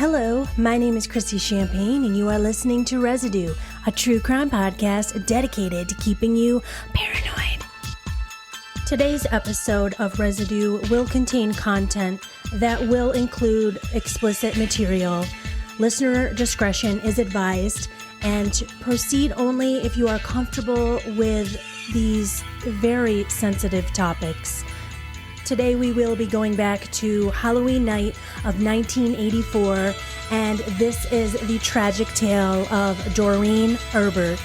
Hello, my name is Christy Champagne, and you are listening to Residue, a true crime podcast dedicated to keeping you paranoid. Today's episode of Residue will contain content that will include explicit material. Listener discretion is advised, and proceed only if you are comfortable with these very sensitive topics. Today we will be going back to Halloween night of 1984, and this is the tragic tale of Doreen Erbert.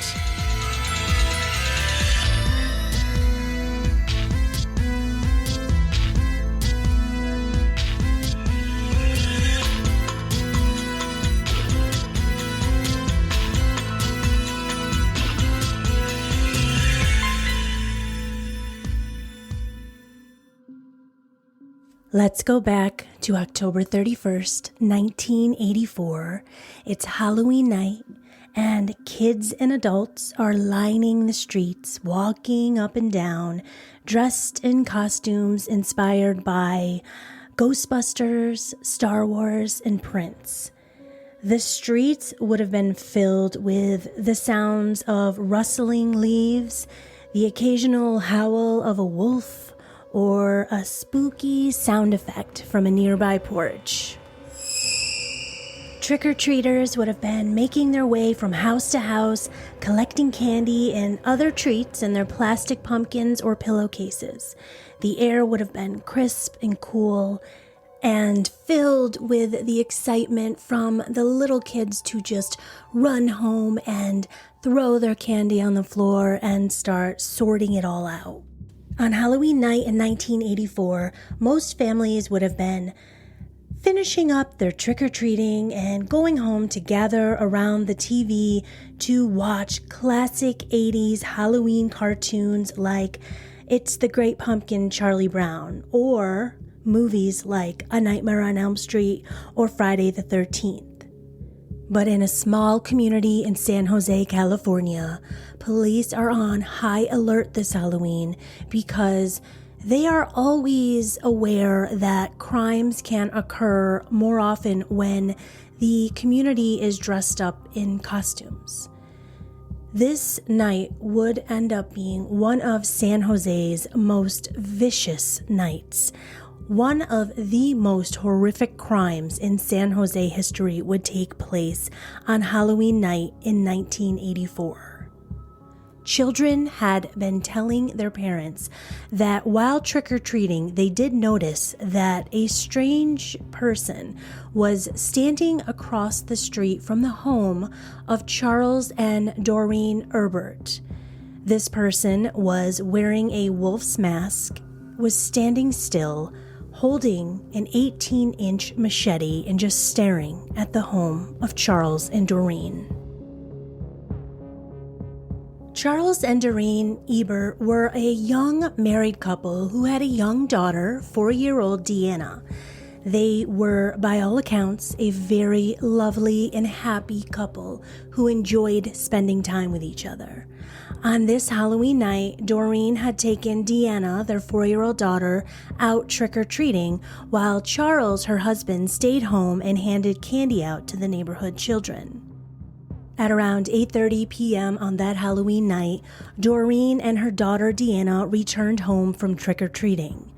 Let's go back to October 31st, 1984. It's Halloween night, and kids and adults are lining the streets, walking up and down, dressed in costumes inspired by Ghostbusters, Star Wars, and Prince. The streets would have been filled with the sounds of rustling leaves, the occasional howl of a wolf, or a spooky sound effect from a nearby porch. Trick-or-treaters would have been making their way from house to house, collecting candy and other treats in their plastic pumpkins or pillowcases. The air would have been crisp and cool, and filled with the excitement from the little kids to just run home and throw their candy on the floor and start sorting it all out. On Halloween night in 1984, most families would have been finishing up their trick-or-treating and going home to gather around the TV to watch classic 80s Halloween cartoons like It's the Great Pumpkin, Charlie Brown, or movies like A Nightmare on Elm Street or Friday the 13th. But in a small community in San Jose, California, police are on high alert this Halloween because they are always aware that crimes can occur more often when the community is dressed up in costumes. This night would end up being one of San Jose's most vicious nights. One of the most horrific crimes in San Jose history would take place on Halloween night in 1984. Children had been telling their parents that while trick-or-treating, they did notice that a strange person was standing across the street from the home of Charles and Doreen Erbert. This person was wearing a wolf's mask, was standing still, holding an 18-inch machete and just staring at the home of Charles and Doreen. Charles and Doreen Erbert were a young married couple who had a young daughter, 4-year-old Deanna. They were, by all accounts, a very lovely and happy couple who enjoyed spending time with each other. On this Halloween night, Doreen had taken Deanna, their 4-year-old daughter, out trick-or-treating, while Charles, her husband, stayed home and handed candy out to the neighborhood children. At around 8:30 p.m. on that Halloween night, Doreen and her daughter Deanna returned home from trick-or-treating.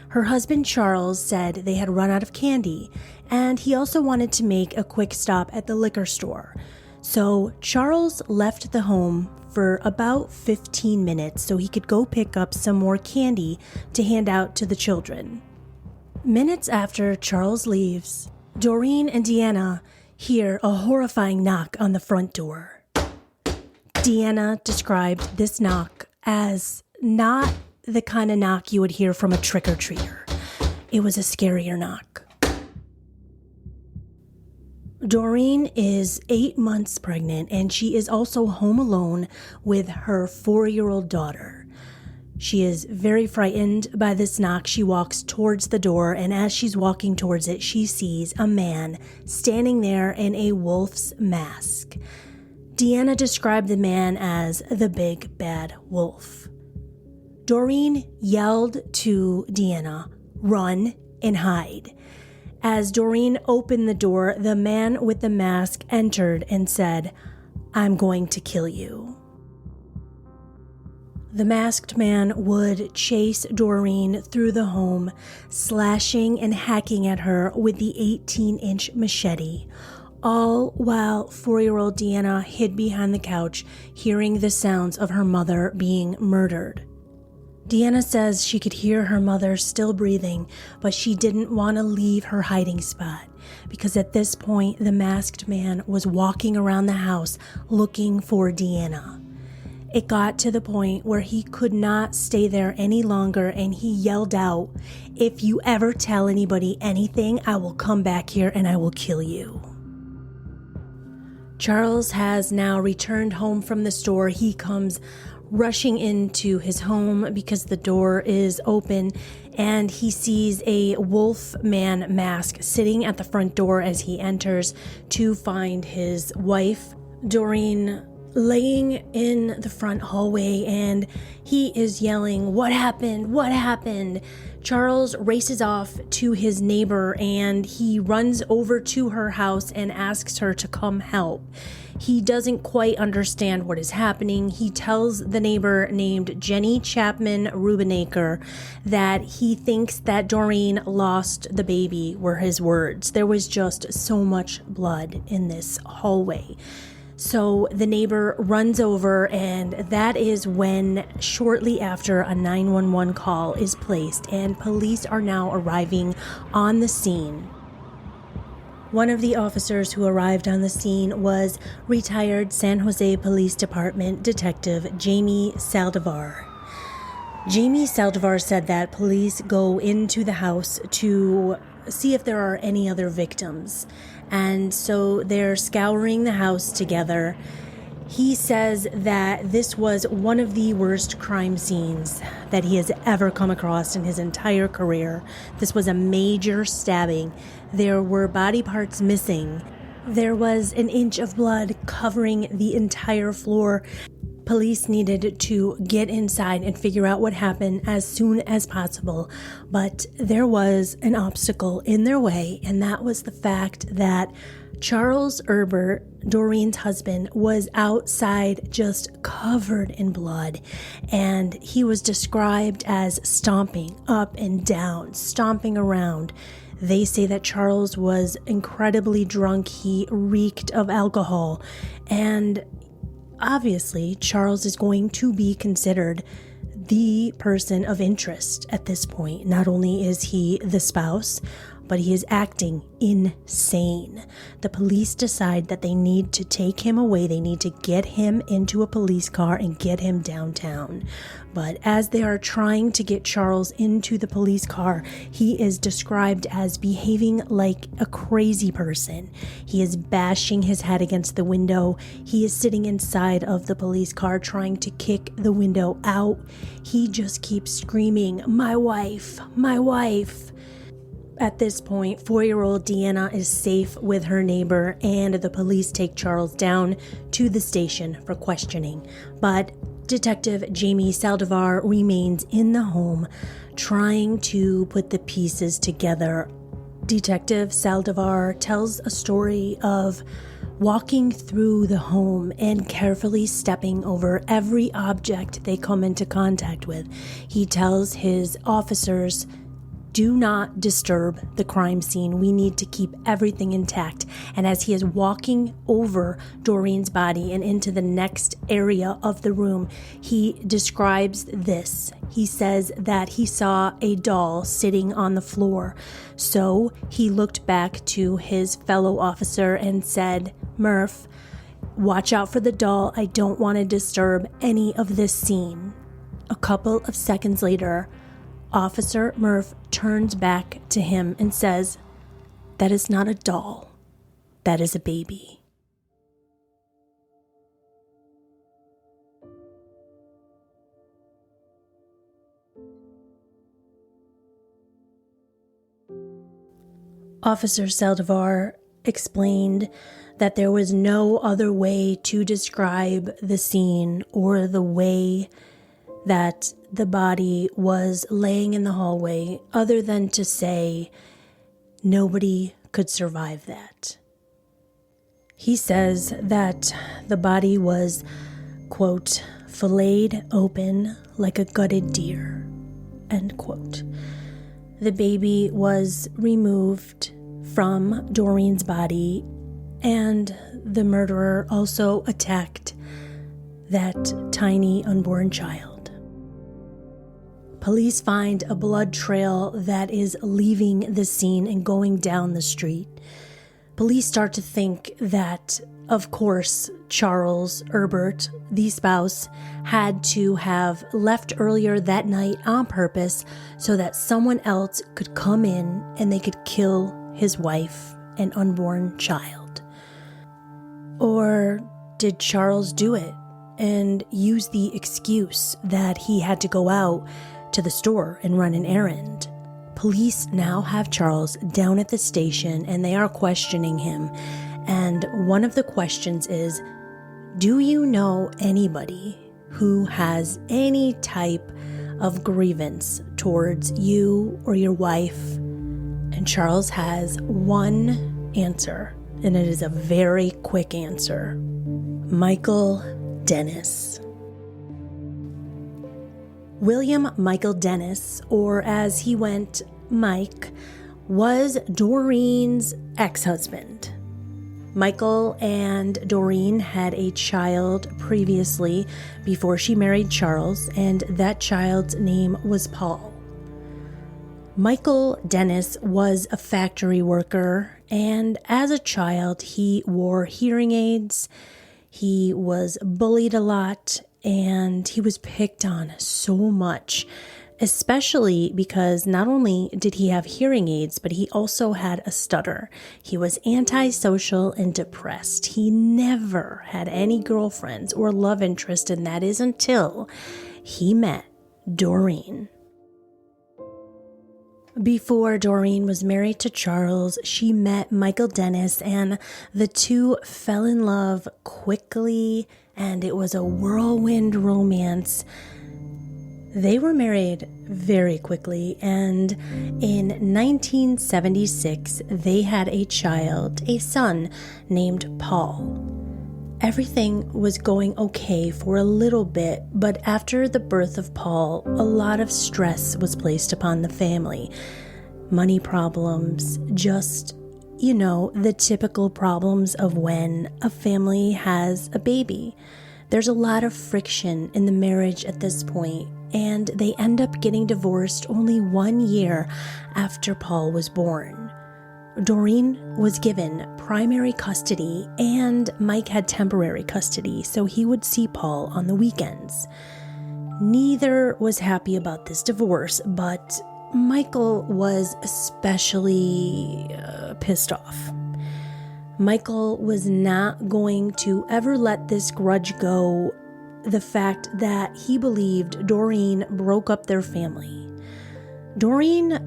Her husband Charles said they had run out of candy, and he also wanted to make a quick stop at the liquor store. So Charles left the home for about 15 minutes so he could go pick up some more candy to hand out to the children. Minutes after Charles leaves, Doreen and Deanna hear a horrifying knock on the front door. Deanna described this knock as not the kind of knock you would hear from a trick-or-treater. It was a scarier knock. Doreen is 8 months pregnant, and she is also home alone with her 4-year-old daughter. She is very frightened by this knock. She walks towards the door, and as she's walking towards it, she sees a man standing there in a wolf's mask. Deanna described the man as the big bad wolf. Doreen yelled to Deanna, "Run and hide." As Doreen opened the door, the man with the mask entered and said, "I'm going to kill you." The masked man would chase Doreen through the home, slashing and hacking at her with the 18-inch machete, all while 4-year-old Deanna hid behind the couch, hearing the sounds of her mother being murdered. Deanna says she could hear her mother still breathing, but she didn't want to leave her hiding spot because at this point the masked man was walking around the house looking for Deanna. It got to the point where he could not stay there any longer and he yelled out, "If you ever tell anybody anything, I will come back here and I will kill you." Charles has now returned home from the store. He comes rushing into his home because the door is open and he sees a wolf man mask sitting at the front door as he enters to find his wife, Doreen, laying in the front hallway, and he is yelling, "What happened? What happened?" Charles races off to his neighbor and he runs over to her house and asks her to come help. He doesn't quite understand what is happening. He tells the neighbor named Jenny Chapman Rubenaker that he thinks that Doreen lost the baby, were his words. There was just so much blood in this hallway. So the neighbor runs over, and that is when, shortly after, a 911 call is placed, and police are now arriving on the scene. One of the officers who arrived on the scene was retired San Jose Police Department Detective Jamie Saldivar. Jamie Saldivar said that police go into the house to see if there are any other victims. And so they're scouring the house together. He says that this was one of the worst crime scenes that he has ever come across in his entire career. This was a major stabbing. There were body parts missing. There was an inch of blood covering the entire floor. Police needed to get inside and figure out what happened as soon as possible, but there was an obstacle in their way, and that was the fact that Charles Erbert, Doreen's husband, was outside just covered in blood, and he was described as stomping up and down, stomping around. They say that Charles was incredibly drunk. He reeked of alcohol, and obviously, Charles is going to be considered the person of interest at this point. Not only is he the spouse, but he is acting insane. The police decide that they need to take him away. They need to get him into a police car and get him downtown. But as they are trying to get Charles into the police car, he is described as behaving like a crazy person. He is bashing his head against the window. He is sitting inside of the police car trying to kick the window out. He just keeps screaming, "My wife, my wife." At this point, 4-year-old Deanna is safe with her neighbor, and the police take Charles down to the station for questioning. But Detective Jamie Saldivar remains in the home, trying to put the pieces together. Detective Saldivar tells a story of walking through the home and carefully stepping over every object they come into contact with. He tells his officers, "Do not disturb the crime scene. We need to keep everything intact." And as he is walking over Doreen's body and into the next area of the room, he describes this. He says that he saw a doll sitting on the floor. So he looked back to his fellow officer and said, "Murph, watch out for the doll. I don't want to disturb any of this scene." A couple of seconds later, Officer Murph turns back to him and says, "That is not a doll. That is a baby." Officer Saldivar explained that there was no other way to describe the scene or the way that the body was laying in the hallway other than to say Nobody could survive that. He says that the body was, quote, filleted open like a gutted deer, end quote. The baby was removed from Doreen's body, and the murderer also attacked that tiny unborn child. Police find a blood trail that is leaving the scene and going down the street. Police start to think that, of course, Charles Erbert, the spouse, had to have left earlier that night on purpose so that someone else could come in and they could kill his wife and unborn child. Or did Charles do it and use the excuse that he had to go out to the store and run an errand? Police now have Charles down at the station and they are questioning him. And one of the questions is, do you know anybody who has any type of grievance towards you or your wife? And Charles has one answer, and it is a very quick answer. Michael Dennis. William Michael Dennis, or as he went, Mike, was Doreen's ex-husband. Michael and Doreen had a child previously before she married Charles, and that child's name was Paul. Michael Dennis was a factory worker, and as a child, he wore hearing aids. He was bullied a lot, and he was picked on so much, especially because not only did he have hearing aids, but he also had a stutter. He was antisocial and depressed. He never had any girlfriends or love interest, and that is until he met Doreen. Before Doreen was married to Charles, she met Michael Dennis, and the two fell in love quickly, and it was a whirlwind romance. They were married very quickly, and in 1976, they had a child, a son named Paul. Everything was going okay for a little bit, but after the birth of Paul, a lot of stress was placed upon the family. Money problems, just, the typical problems of when a family has a baby. There's a lot of friction in the marriage at this point, and they end up getting divorced only 1 year after Paul was born. Doreen was given primary custody, and Mike had temporary custody, so he would see Paul on the weekends. Neither was happy about this divorce, but Michael was especially pissed off. Michael was not going to ever let this grudge go, the fact that he believed Doreen broke up their family. Doreen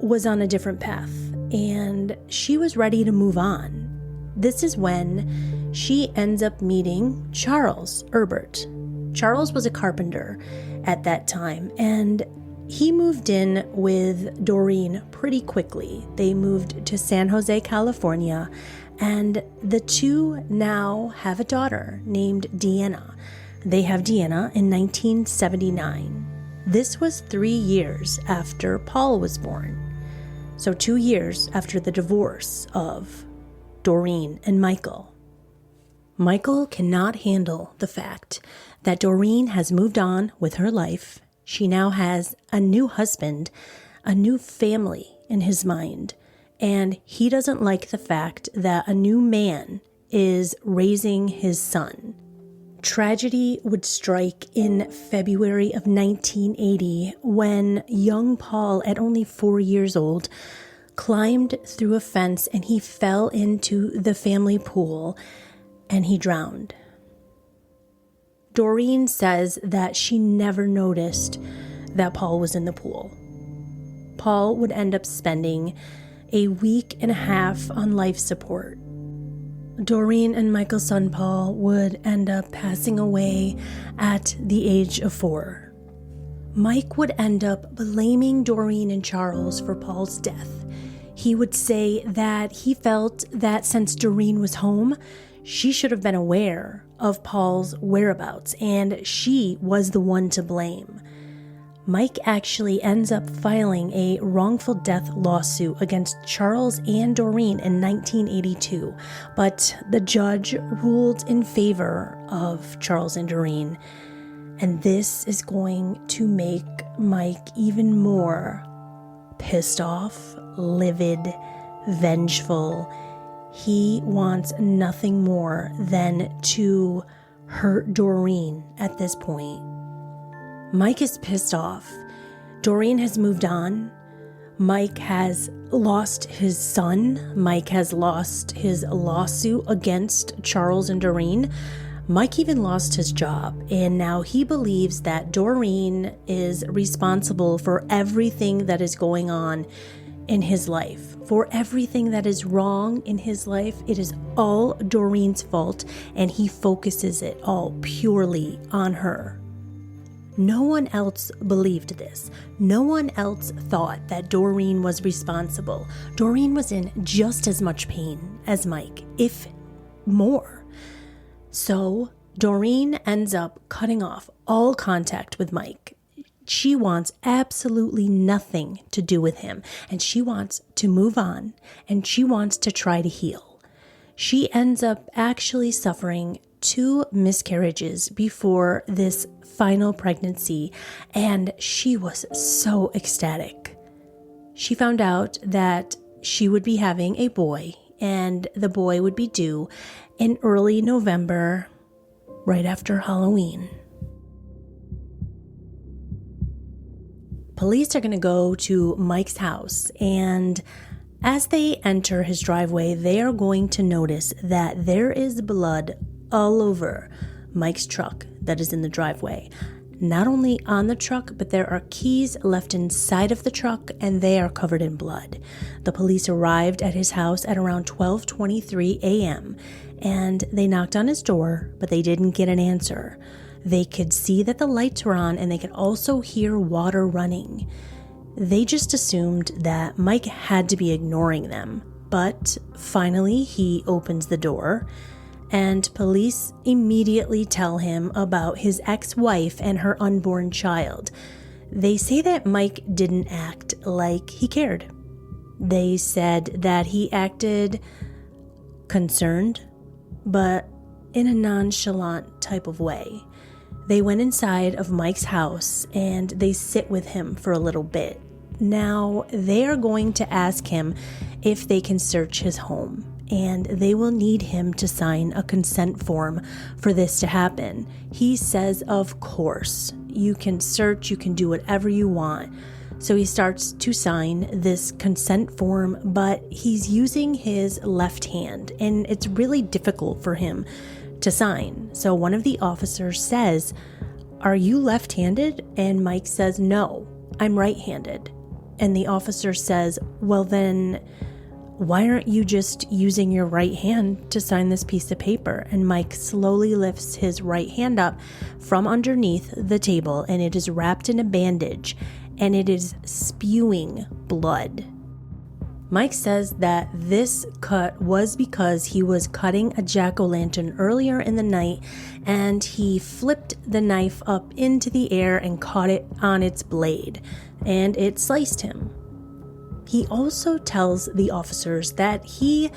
was on a different path, and she was ready to move on. This is when she ends up meeting Charles Erbert. Charles was a carpenter at that time, and he moved in with Doreen pretty quickly. They moved to San Jose, California, and the two now have a daughter named Deanna. They have Deanna in 1979. This was 3 years after Paul was born. So 2 years after the divorce of Doreen and Michael. Michael cannot handle the fact that Doreen has moved on with her life. She now has a new husband, a new family in his mind, and he doesn't like the fact that a new man is raising his son. Tragedy would strike in February of 1980 when young Paul, at only 4 years old, climbed through a fence and he fell into the family pool and he drowned. Doreen says that she never noticed that Paul was in the pool. Paul would end up spending a week and a half on life support. Doreen and Michael's son Paul would end up passing away at the age of 4. Mike would end up blaming Doreen and Charles for Paul's death. He would say that he felt that since Doreen was home, she should have been aware of Paul's whereabouts, and she was the one to blame. Mike actually ends up filing a wrongful death lawsuit against Charles and Doreen in 1982, but the judge ruled in favor of Charles and Doreen, and this is going to make Mike even more pissed off, livid, vengeful. He wants nothing more than to hurt Doreen at this point. Mike is pissed off. Doreen has moved on. Mike has lost his son. Mike has lost his lawsuit against Charles and Doreen. Mike even lost his job, and now he believes that Doreen is responsible for everything that is going on in his life. For everything that is wrong in his life, it is all Doreen's fault, and he focuses it all purely on her. No one else believed this. No one else thought that Doreen was responsible. Doreen was in just as much pain as Mike, if more. So Doreen ends up cutting off all contact with Mike. She wants absolutely nothing to do with him, and she wants to move on, and she wants to try to heal. She ends up actually suffering 2 miscarriages before this final pregnancy, and she was so ecstatic. She found out that she would be having a boy, and the boy would be due in early November, right after Halloween. Police are going to go to Mike's house, and as they enter his driveway, they are going to notice that there is blood all over Mike's truck that is in the driveway. Not only on the truck, but there are keys left inside of the truck, and they are covered in blood. The police arrived at his house at around 12:23 a.m., and they knocked on his door, but they didn't get an answer. They could see that the lights were on, and they could also hear water running. They just assumed that Mike had to be ignoring them, but finally he opens the door, and police immediately tell him about his ex-wife and her unborn child. They say that Mike didn't act like he cared. They said that he acted concerned, but in a nonchalant type of way. They went inside of Mike's house and they sit with him for a little bit. Now, they are going to ask him if they can search his home, and they will need him to sign a consent form for this to happen. He says, of course, you can search, you can do whatever you want. So he starts to sign this consent form, but he's using his left hand, and it's really difficult for him to sign. So one of the officers says, "Are you left-handed?" And Mike says, "No, I'm right-handed." And the officer says, "Well then, why aren't you just using your right hand to sign this piece of paper?" And Mike slowly lifts his right hand up from underneath the table, and it is wrapped in a bandage, and it is spewing blood. Mike says that this cut was because he was cutting a jack-o'-lantern earlier in the night, and he flipped the knife up into the air and caught it on its blade, and it sliced him. He also tells the officers that he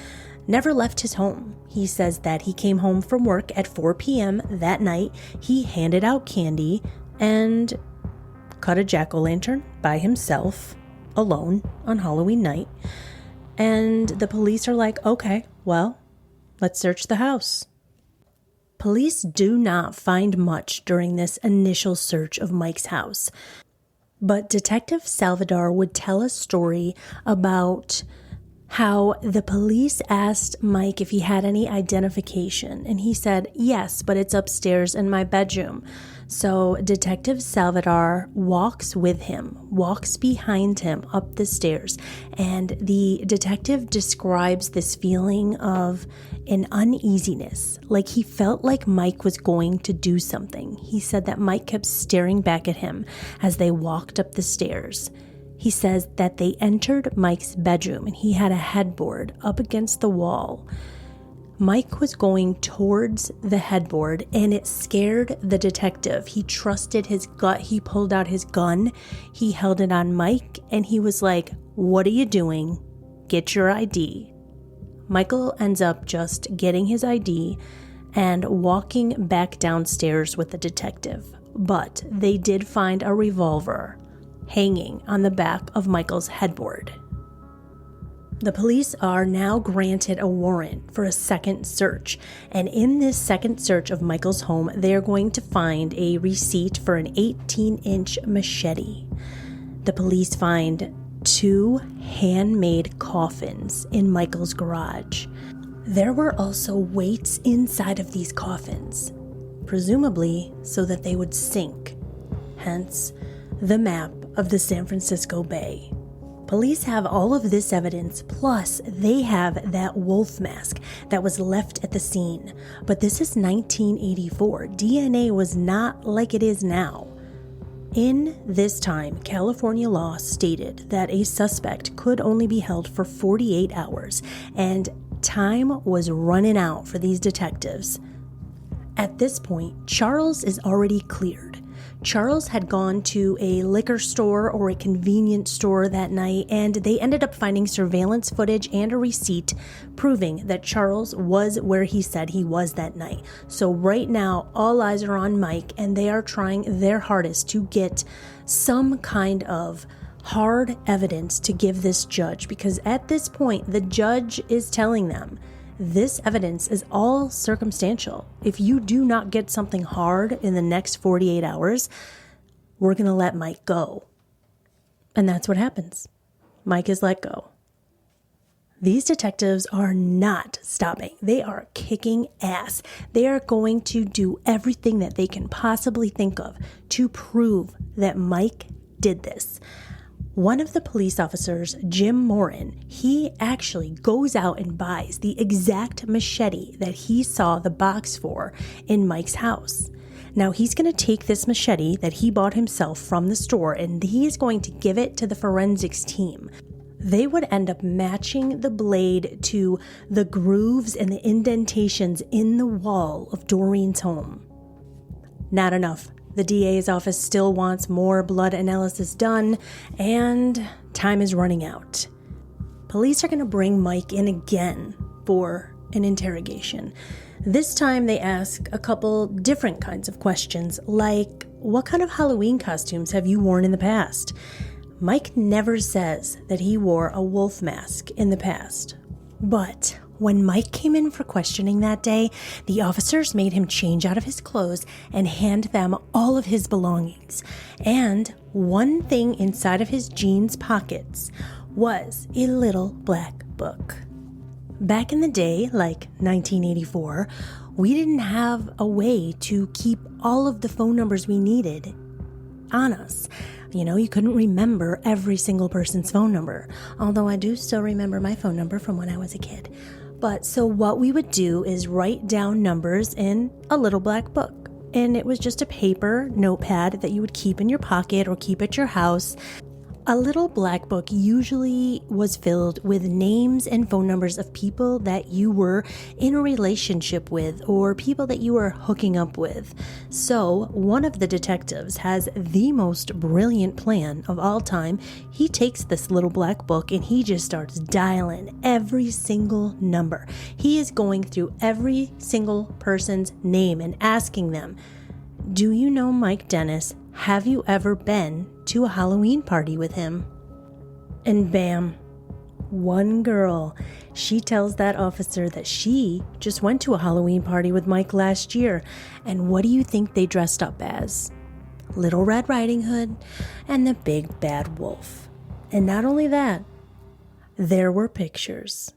never left his home. He says that he came home from work at 4 p.m. that night. He handed out candy and cut a jack-o'-lantern by himself, alone, on Halloween night. And the police are like, okay, well, let's search the house. Police do not find much during this initial search of Mike's house. But Detective Salvador would tell a story about how the police asked Mike if he had any identification, and he said, yes, but it's upstairs in my bedroom. So Detective Salvador walks with him, walks behind him up the stairs, and the detective describes this feeling of an uneasiness, like he felt like Mike was going to do something. He said that Mike kept staring back at him as they walked up the stairs. He says that they entered Mike's bedroom and he had a headboard up against the wall. Mike was going towards the headboard and it scared the detective. He trusted his gut. He pulled out his gun. He held it on Mike and he was like, "What are you doing? Get your ID." Michael ends up just getting his ID and walking back downstairs with the detective. But they did find a revolver hanging on the back of Michael's headboard. The police are now granted a warrant for a second search, and in this second search of Michael's home, they are going to find a receipt for an 18-inch machete. The police find 2 handmade coffins in Michael's garage. There were also weights inside of these coffins, presumably so that they would sink, hence the map of the San Francisco Bay. Police have all of this evidence, plus they have that wolf mask that was left at the scene. But this is 1984. DNA was not like it is now. In this time, California law stated that a suspect could only be held for 48 hours, and time was running out for these detectives. At this point, Charles is already cleared. Charles had gone to a liquor store or a convenience store that night, and they ended up finding surveillance footage and a receipt proving that Charles was where he said he was that night. So right now, all eyes are on Mike, and they are trying their hardest to get some kind of hard evidence to give this judge, because at this point, the judge is telling them, this evidence is all circumstantial. If you do not get something hard in the next 48 hours, we're going to let Mike go. And that's what happens. Mike is let go. These detectives are not stopping. They are kicking ass. They are going to do everything that they can possibly think of to prove that Mike did this. One of the police officers, Jim Morin, he actually goes out and buys the exact machete that he saw the box for in Mike's house. Now he's going to take this machete that he bought himself from the store and he is going to give it to the forensics team. They would end up matching the blade to the grooves and the indentations in the wall of Doreen's home. Not enough. The DA's office still wants more blood analysis done, and time is running out. Police are going to bring Mike in again for an interrogation. This time they ask a couple different kinds of questions, like, what kind of Halloween costumes have you worn in the past? Mike never says that he wore a wolf mask in the past, but when Mike came in for questioning that day, the officers made him change out of his clothes and hand them all of his belongings. And one thing inside of his jeans pockets was a little black book. Back in the day, like 1984, we didn't have a way to keep all of the phone numbers we needed on us. You know, you couldn't remember every single person's phone number, although I do still remember my phone number from when I was a kid. But so what we would do is write down numbers in a little black book. And it was just a paper notepad that you would keep in your pocket or keep at your house. A little black book usually was filled with names and phone numbers of people that you were in a relationship with or people that you were hooking up with. So one of the detectives has the most brilliant plan of all time. He takes this little black book and he just starts dialing every single number. He is going through every single person's name and asking them, "Do you know Mike Dennis? Have you ever been to a Halloween party with him?" And bam, one girl, she tells that officer that she just went to a Halloween party with Mike last year. And what do you think they dressed up as? Little Red Riding Hood and the Big Bad Wolf. And not only that, there were pictures.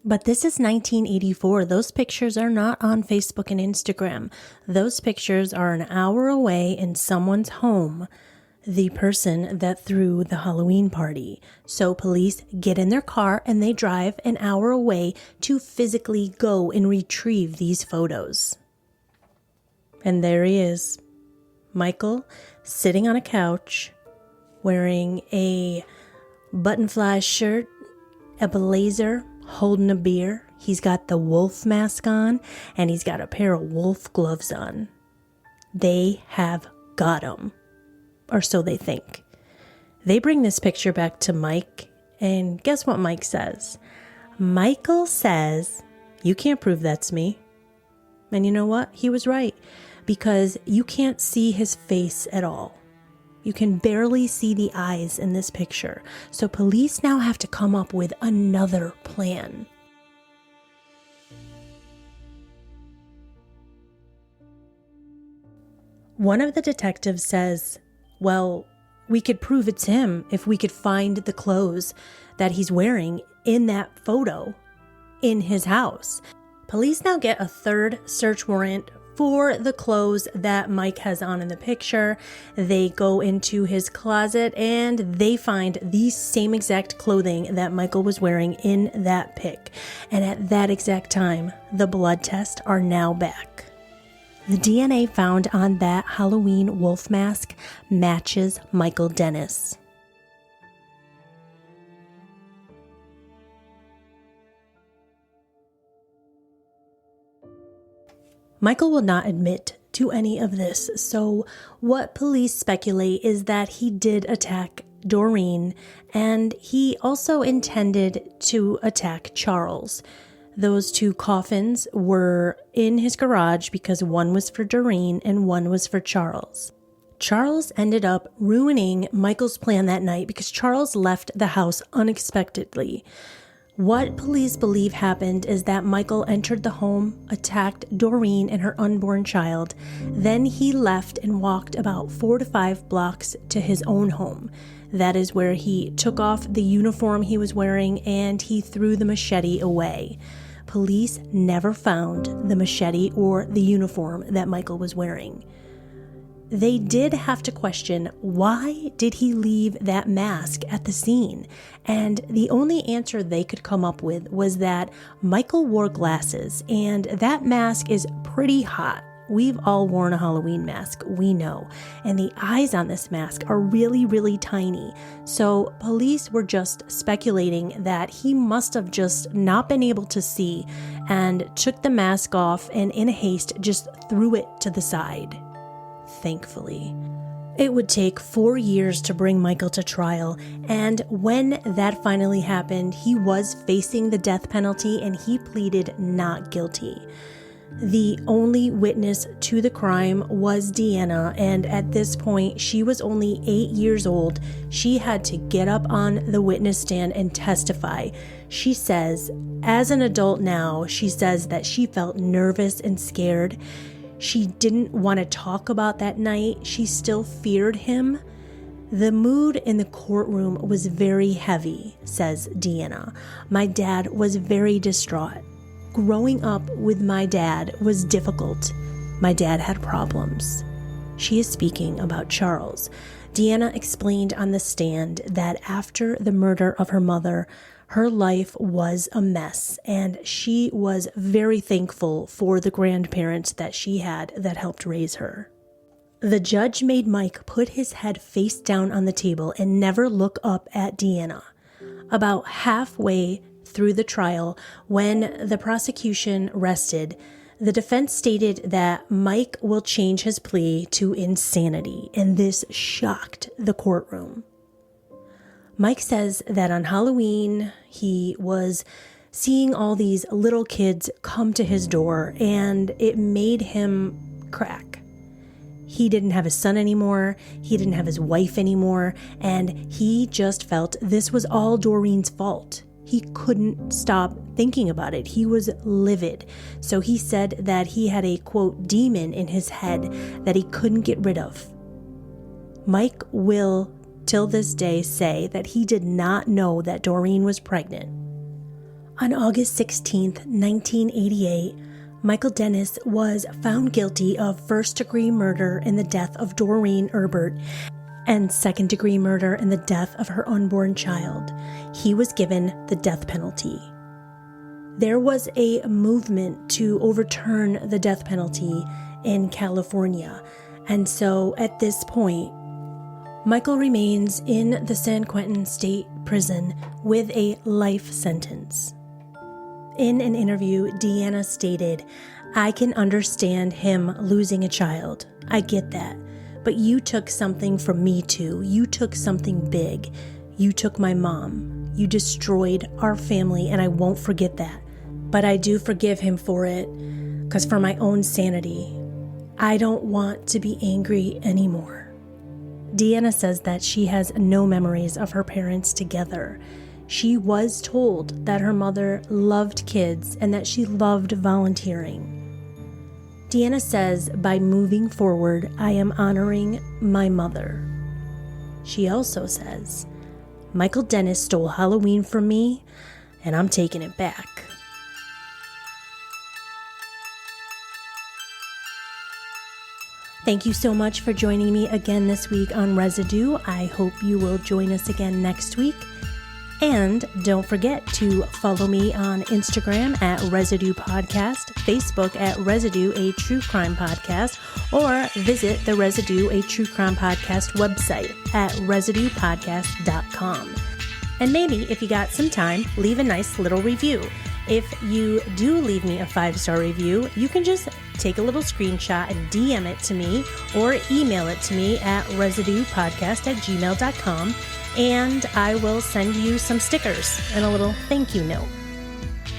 But this is 1984. Those pictures are not on Facebook and Instagram. Those pictures are an hour away in someone's home, the person that threw the Halloween party. So police get in their car and they drive an hour away to physically go and retrieve these photos. And there he is, Michael sitting on a couch wearing a button-fly shirt, a blazer, holding a beer. He's got the wolf mask on, and he's got a pair of wolf gloves on. They have got him, or so they think. They bring this picture back to Mike, and guess what Mike says? Michael says, "You can't prove that's me." And you know what? He was right, because you can't see his face at all. You can barely see the eyes in this picture. So police now have to come up with another plan. One of the detectives says, well, we could prove it's him if we could find the clothes that he's wearing in that photo in his house. Police now get a third search warrant for the clothes that Mike has on in the picture. They go into his closet and they find the same exact clothing that Michael was wearing in that pic. And at that exact time, the blood tests are now back. The DNA found on that Halloween wolf mask matches Michael Dennis. Michael will not admit to any of this, so what police speculate is that he did attack Doreen, and he also intended to attack Charles. Those two coffins were in his garage because one was for Doreen and one was for Charles. Charles ended up ruining Michael's plan that night because Charles left the house unexpectedly. What police believe happened is that Michael entered the home, attacked Doreen and her unborn child. Then he left and walked about 4 to 5 blocks to his own home. That is where he took off the uniform he was wearing and he threw the machete away. Police never found the machete or the uniform that Michael was wearing. They did have to question, why did he leave that mask at the scene? And the only answer they could come up with was that Michael wore glasses, and that mask is pretty hot. We've all worn a Halloween mask, we know. And the eyes on this mask are really, really tiny. So police were just speculating that he must have just not been able to see and took the mask off and in haste just threw it to the side. Thankfully. It would take 4 years to bring Michael to trial, and when that finally happened, he was facing the death penalty and he pleaded not guilty. The only witness to the crime was Deanna, and at this point, she was only 8 years old. She had to get up on the witness stand and testify. She says, as an adult now, she says that she felt nervous and scared. She didn't want to talk about that night. She still feared him. The mood in the courtroom was very heavy, says Deanna. My dad was very distraught. Growing up with my dad was difficult. My dad had problems. She is speaking about Charles. Deanna explained on the stand that after the murder of her mother, her life was a mess, and she was very thankful for the grandparents that she had that helped raise her. The judge made Mike put his head face down on the table and never look up at Deanna. About halfway through the trial, when the prosecution rested, the defense stated that Mike will change his plea to insanity, and this shocked the courtroom. Mike says that on Halloween, he was seeing all these little kids come to his door, and it made him crack. He didn't have his son anymore, he didn't have his wife anymore, and he just felt this was all Doreen's fault. He couldn't stop thinking about it. He was livid. So he said that he had a, quote, demon in his head that he couldn't get rid of. Mike will, till this day, say that he did not know that Doreen was pregnant. On August 16th, 1988, Michael Dennis was found guilty of first-degree murder in the death of Doreen Erbert and second-degree murder in the death of her unborn child. He was given the death penalty. There was a movement to overturn the death penalty in California, And so at this point, Michael remains in the San Quentin State Prison with a life sentence. In an interview, Deanna stated, "I can understand him losing a child. I get that. But you took something from me too. You took something big. You took my mom. You destroyed our family, and I won't forget that. But I do forgive him for it, because for my own sanity, I don't want to be angry anymore." Deanna says that she has no memories of her parents together. She was told that her mother loved kids and that she loved volunteering. Deanna says, "By moving forward, I am honoring my mother." She also says, "Michael Dennis stole Halloween from me, and I'm taking it back." Thank you so much for joining me again this week on Residue. I hope you will join us again next week. And don't forget to follow me on Instagram at Residue Podcast, Facebook at Residue, a True Crime Podcast, or visit the Residue, a True Crime Podcast website at residuepodcast.com. And maybe if you got some time, leave a nice little review. If you do leave me a 5-star review, you can just take a little screenshot and DM it to me or email it to me at residuepodcast@gmail.com, and I will send you some stickers and a little thank you note.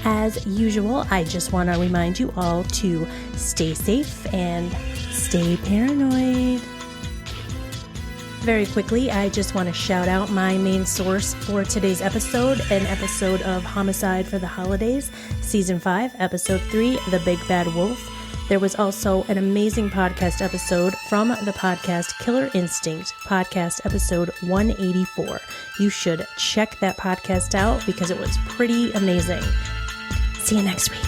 As usual, I just want to remind you all to stay safe and stay paranoid. Very quickly, I just want to shout out my main source for today's episode, an episode of Homicide for the Holidays, Season 5, Episode 3, The Big Bad Wolf. There was also an amazing podcast episode from the podcast Killer Instinct, podcast episode 184. You should check that podcast out because it was pretty amazing. See you next week.